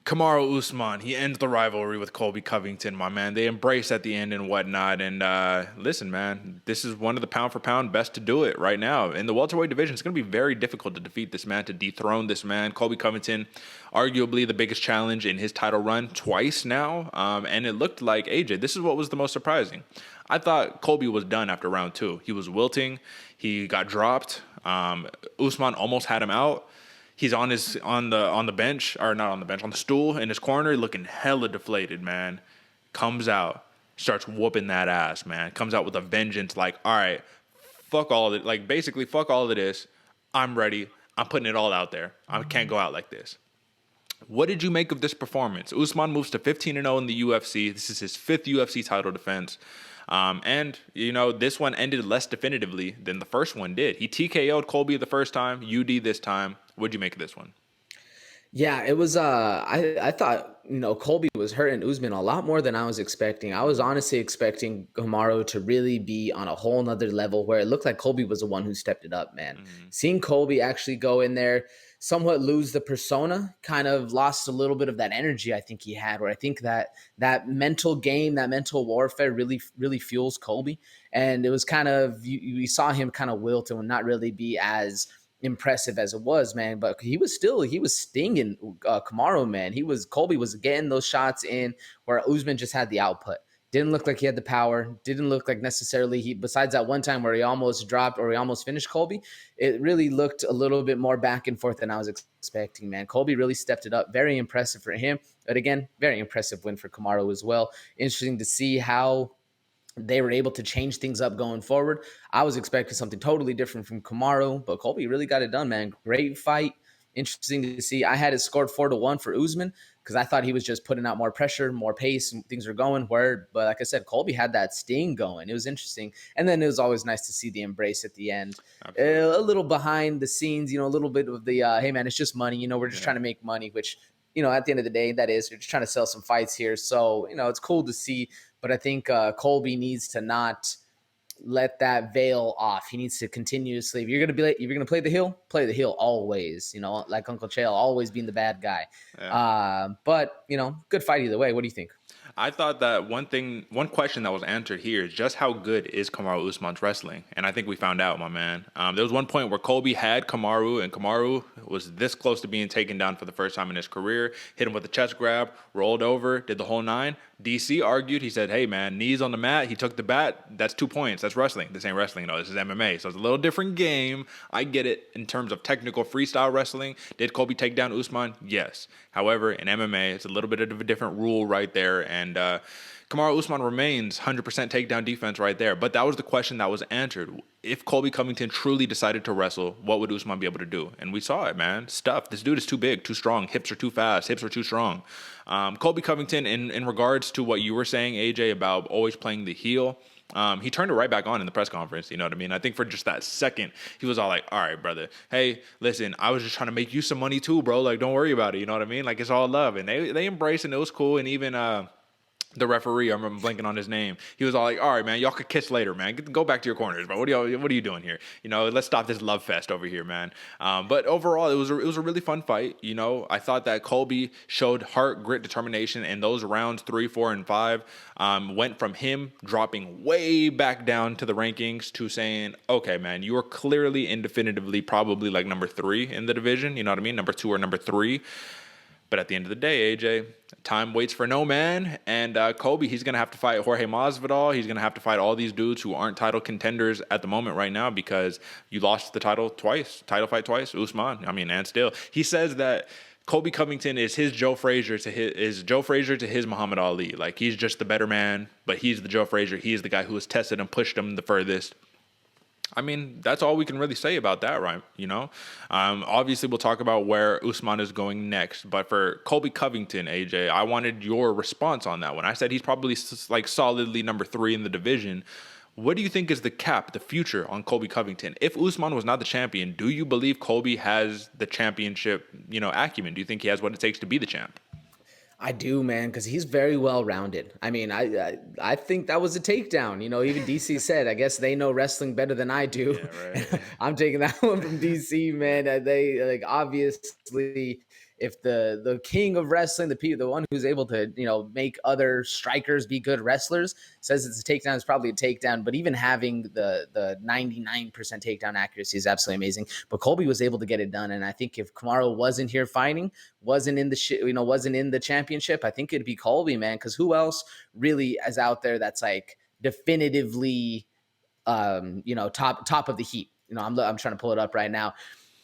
KAMARU Usman, he ends the rivalry with Colby Covington, my man. They embrace at the end and whatnot. And listen, man, this is one of the pound for pound best to do it right now. In the welterweight division, it's going to be very difficult to defeat this man, to dethrone this man. Colby Covington, arguably the biggest challenge in his title run twice now. And it looked like, AJ, this is what was the most surprising. I thought Colby was done after round two. He was wilting. He got dropped. Usman almost had him out. He's on the bench, or not on the bench, on the stool in his corner, looking hella deflated, man. Comes out, starts whooping that ass, man. Comes out with a vengeance, like, all right, fuck all of it. Like, basically, fuck all of this. I'm ready. I'm putting it all out there. I can't go out like this. What did you make of this performance? Usman moves to 15-0 in the UFC. This is his fifth UFC title defense. And, this one ended less definitively than the first one did. He TKO'd Colby the first time, UD this time. What'd you make of this one? Yeah, it was I thought, Colby was hurting Usman a lot more than I was expecting. I was honestly expecting Kamaru to really be on a whole nother level where it looked like Colby was the one who stepped it up, man. Seeing Colby actually go in there, somewhat lose the persona, kind of lost a little bit of that energy I think he had, where I think that mental game, that mental warfare really, really fuels Colby. And it was kind of, you saw him kind of wilt and not really be as impressive as it was, man. But he was stinging Kamaru, man. Colby was getting those shots in where Usman just had the output. Didn't look like he had the power. Didn't look like necessarily besides that one time where he almost dropped or he almost finished Colby, it really looked a little bit more back and forth than I was expecting, man. Colby really stepped it up. Very impressive for him. But again, very impressive win for Kamaru as well. Interesting to see how they were able to change things up going forward. I was expecting something totally different from Kamaru, but Colby really got it done, man. Great fight. Interesting to see. I had it scored 4-1 for Usman because I thought he was just putting out more pressure, more pace, and things were going where. But like I said, Colby had that sting going. It was interesting. And then it was always nice to see the embrace at the end. A little behind the scenes, a little bit of the, hey, man, it's just money. We're just trying to make money, which, at the end of the day, that is, you're just trying to sell some fights here. So, it's cool to see. But I think Colby needs to not let that veil off. He needs to continuously. If you're gonna play the heel always. Like Uncle Chael, always being the bad guy. Yeah. But good fight either way. What do you think? I thought that one question that was answered here is just how good is Kamaru Usman's wrestling? And I think we found out, my man. There was one point where Colby had Kamaru, and Kamaru was this close to being taken down for the first time in his career. Hit him with a chest grab, rolled over, did the whole nine. DC argued. He said, hey, man, knees on the mat. He took the bat. That's 2 points. That's wrestling. This ain't wrestling, This is MMA. So it's a little different game. I get it in terms of technical freestyle wrestling. Did Colby take down Usman? Yes. However, in MMA, it's a little bit of a different rule right there. And Kamaru Usman remains 100% takedown defense right there. But that was the question that was answered. If Colby Covington truly decided to wrestle, what would Usman be able to do? And we saw it, man. Stuff. This dude is too big, too strong. Hips are too fast. Hips are too strong. Colby Covington, in regards to what you were saying, AJ, about always playing the heel, he turned it right back on in the press conference. You know what I mean? I think for just that second, he was all like, all right, brother. Hey, listen, I was just trying to make you some money too, bro. Like, don't worry about it. You know what I mean? Like, it's all love. And they embraced it, and it was cool. And even the referee, I'm blanking on his name. He was all like, all right, man, y'all could kiss later, man. Go back to your corners, bro. What are you doing here? Let's stop this love fest over here, man. But overall, it was a really fun fight. I thought that Colby showed heart, grit, determination, and those rounds 3, 4, and 5 went from him dropping way back down to the rankings to saying, okay, man, you are clearly and definitively probably like number 3 in the division. You know what I mean? Number 2 or number 3. But at the end of the day, AJ, time waits for no man. And Colby, he's going to have to fight Jorge Masvidal. He's going to have to fight all these dudes who aren't title contenders at the moment right now because you lost the title fight twice, Usman. And still. He says that Colby Covington is his Joe Frazier to his Muhammad Ali. Like, he's just the better man, but he's the Joe Frazier. He's the guy who has tested and pushed him the furthest. That's all we can really say about that, right? Obviously, we'll talk about where Usman is going next. But for Colby Covington, AJ, I wanted your response on that one. I said he's probably like solidly number 3 in the division. What do you think is the future on Colby Covington? If Usman was not the champion, do you believe Colby has the championship, acumen? Do you think he has what it takes to be the champ? I do, man, because he's very well rounded. I think that was a takedown. Even DC said, I guess they know wrestling better than I do. Yeah, right. I'm taking that one from DC, man. They obviously if the king of wrestling, the one who's able to, make other strikers be good wrestlers, says it's a takedown, it's probably a takedown. But even having the 99% takedown accuracy is absolutely amazing. But Colby was able to get it done, and I think if Kamaru wasn't here fighting, wasn't in the championship, I think it'd be Colby, man. Because who else really is out there that's like definitively, top of the heap? I'm trying to pull it up right now.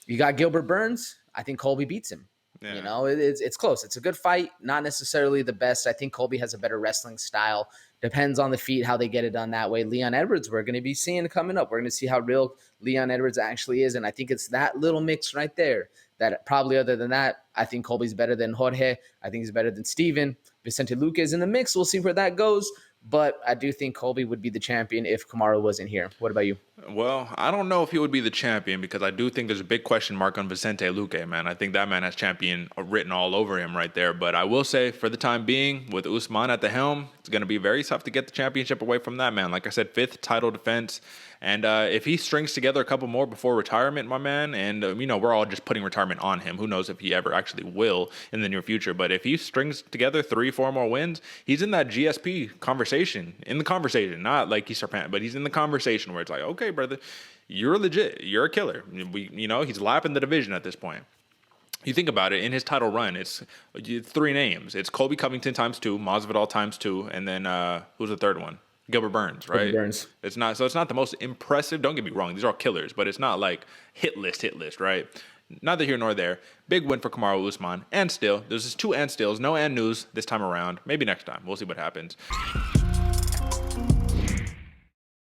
You got Gilbert Burns. I think Colby beats him. Yeah. It's close. It's a good fight. Not necessarily the best. I think Colby has a better wrestling style. Depends on the feet, how they get it done that way. Leon Edwards, we're going to be seeing coming up. We're going to see how real Leon Edwards actually is. And I think it's that little mix right there that probably, other than that, I think Colby's better than Jorge. I think he's better than Steven. Vicente Luque is in the mix. We'll see where that goes. But I do think Colby would be the champion if Kamaru wasn't here. What about you? Well, I don't know if he would be the champion because I do think there's a big question mark on Vicente Luque, man. I think that man has champion written all over him right there. But I will say, for the time being, with Usman at the helm, it's going to be very tough to get the championship away from that man. Like I said, 5th title defense. And if he strings together a couple more before retirement, my man, and, we're all just putting retirement on him. Who knows if he ever actually will in the near future. But if he strings together 3-4 more wins, he's in that GSP conversation. Not like he's Serpent, but he's in the conversation where it's like, okay, brother, you're legit. You're a killer. He's lapping the division at this point. You think about it, in his title run, it's 3 names. It's Colby Covington × 2, Masvidal × 2, and then who's the third one? Gilbert Burns, right? Gilbert Burns. It's not the most impressive. Don't get me wrong; these are all killers, but it's not like hit list, right? Neither here nor there. Big win for Kamaru Usman, and still there's just 2 and stills, no and news this time around. Maybe next time, we'll see what happens.